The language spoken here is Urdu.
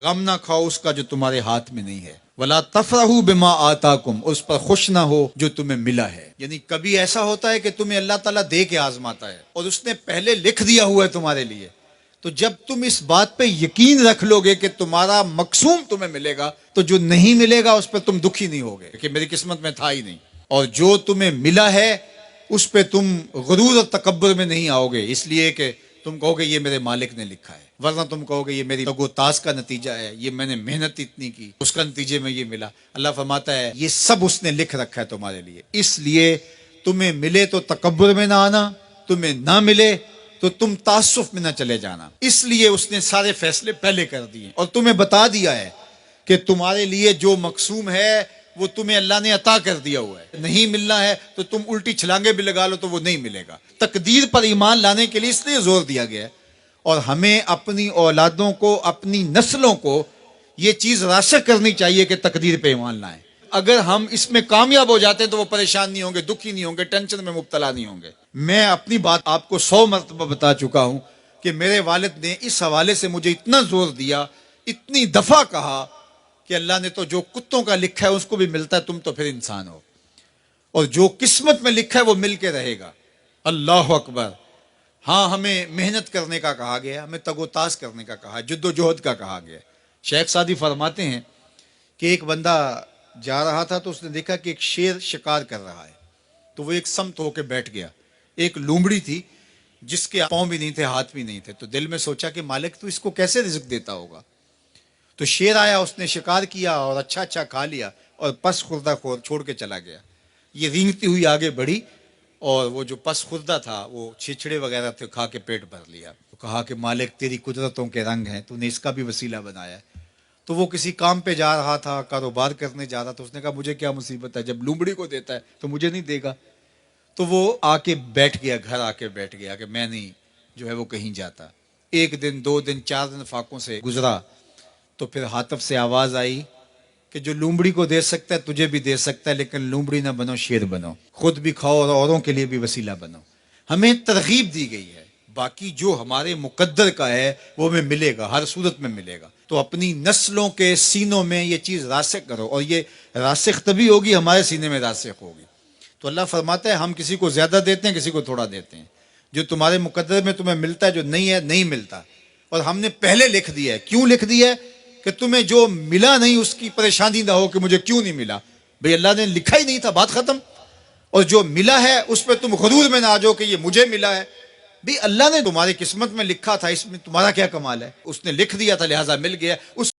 غم نہ کھاؤ اس کا جو تمہارے ہاتھ میں نہیں ہے، وَلَا تَفْرَحُوا بِمَا آتَاكُمْ، اس پر خوش نہ ہو جو تمہیں ملا ہے۔ یعنی کبھی ایسا ہوتا ہے کہ تمہیں اللہ تعالیٰ دے کے آزماتا ہے اور اس نے پہلے لکھ دیا ہوا ہے تمہارے لیے، تو جب تم اس بات پہ یقین رکھ لو گے کہ تمہارا مقصوم تمہیں ملے گا، تو جو نہیں ملے گا اس پہ تم دکھی نہیں ہوگے کہ میری قسمت میں تھا ہی نہیں، اور جو تمہیں ملا ہے اس پہ تم غرور اور تکبر میں نہیں آؤ گے، اس لیے کہ تم کہو گے یہ میرے مالک نے لکھا ہے، ورنہ تم کہو گے یہ میری تگ و تاز کا نتیجہ ہے، یہ میں نے محنت اتنی کی اس کا نتیجے میں یہ ملا۔ اللہ فرماتا ہے یہ سب اس نے لکھ رکھا ہے تمہارے لیے، اس لیے تمہیں ملے تو تکبر میں نہ آنا، تمہیں نہ ملے تو تم تعصف میں نہ چلے جانا، اس لیے اس نے سارے فیصلے پہلے کر دیے اور تمہیں بتا دیا ہے کہ تمہارے لیے جو مقسوم ہے وہ تمہیں اللہ نے عطا کر دیا ہوا ہے، نہیں ملنا ہے تو تم الٹی چھلانگے بھی لگا لو تو وہ نہیں ملے گا۔ تقدیر پر ایمان لانے کے لیے اس لیے زور دیا گیا ہے، اور ہمیں اپنی اولادوں کو، اپنی نسلوں کو یہ چیز راسخ کرنی چاہیے کہ تقدیر پہ ایمان لائیں۔ اگر ہم اس میں کامیاب ہو جاتے ہیں تو وہ پریشان نہیں ہوں گے، دکھی نہیں ہوں گے، ٹینشن میں مبتلا نہیں ہوں گے۔ میں اپنی بات آپ کو 100 مرتبہ بتا چکا ہوں کہ میرے والد نے اس حوالے سے مجھے اتنا زور دیا، اتنی دفعہ کہا کہ اللہ نے تو جو کتوں کا لکھا ہے اس کو بھی ملتا ہے، تم تو پھر انسان ہو، اور جو قسمت میں لکھا ہے وہ مل کے رہے گا۔ اللہ اکبر۔ ہاں، ہمیں محنت کرنے کا کہا گیا، ہمیں تگ و تاز کرنے کا کہا، جد و جہد کا کہا گیا۔ شیخ سعدی فرماتے ہیں کہ ایک بندہ جا رہا تھا تو اس نے دیکھا کہ ایک شیر شکار کر رہا ہے، تو وہ ایک سمت ہو کے بیٹھ گیا۔ ایک لومڑی تھی جس کے پاؤں بھی نہیں تھے، ہاتھ بھی نہیں تھے، تو دل میں سوچا کہ مالک تو اس کو کیسے رزق دیتا ہوگا۔ تو شیر آیا، اس نے شکار کیا اور اچھا اچھا کھا لیا اور پس خوردہ چھوڑ کے چلا گیا۔ یہ رینگتی ہوئی آگے بڑھی اور وہ جو پس خوردہ تھا وہ چھچڑے وغیرہ تھے، کھا کے پیٹ بھر لیا۔ تو کہا کہ مالک تیری قدرتوں کے رنگ ہیں، تو نے اس کا بھی وسیلہ بنایا ہے۔ تو وہ کسی کام پہ جا رہا تھا، کاروبار کرنے جا رہا تھا، اس نے کہا مجھے کیا مصیبت ہے، جب لومڑی کو دیتا ہے تو مجھے نہیں دے گا۔ تو وہ آ کے بیٹھ گیا، گھر آ کے بیٹھ گیا کہ میں نہیں جو ہے وہ کہیں جاتا۔ ایک دن، 2 دن، 4 دن فاقوں سے گزرا، تو پھر ہاتف سے آواز آئی کہ جو لومڑی کو دے سکتا ہے تجھے بھی دے سکتا ہے، لیکن لومڑی نہ بنو، شیر بنو، خود بھی کھاؤ اور اوروں کے لیے بھی وسیلہ بنو۔ ہمیں ترغیب دی گئی ہے، باقی جو ہمارے مقدر کا ہے وہ ہمیں ملے گا، ہر صورت میں ملے گا۔ تو اپنی نسلوں کے سینوں میں یہ چیز راسخ کرو، اور یہ راسخ تبھی ہوگی ہمارے سینے میں راسخ ہوگی۔ تو اللہ فرماتا ہے ہم کسی کو زیادہ دیتے ہیں، کسی کو تھوڑا دیتے ہیں، جو تمہارے مقدر میں تمہیں ملتا ہے، جو نہیں ہے نہیں ملتا، اور ہم نے پہلے لکھ دیا ہے۔ کیوں لکھ دیا ہے؟ کہ تمہیں جو ملا نہیں اس کی پریشانی نہ ہو کہ مجھے کیوں نہیں ملا، بھئی اللہ نے لکھا ہی نہیں تھا، بات ختم۔ اور جو ملا ہے اس پہ تم غرور میں نہ آ جاؤ کہ یہ مجھے ملا ہے، بھی اللہ نے تمہاری قسمت میں لکھا تھا، اس میں تمہارا کیا کمال ہے، اس نے لکھ دیا تھا لہٰذا مل گیا۔ اس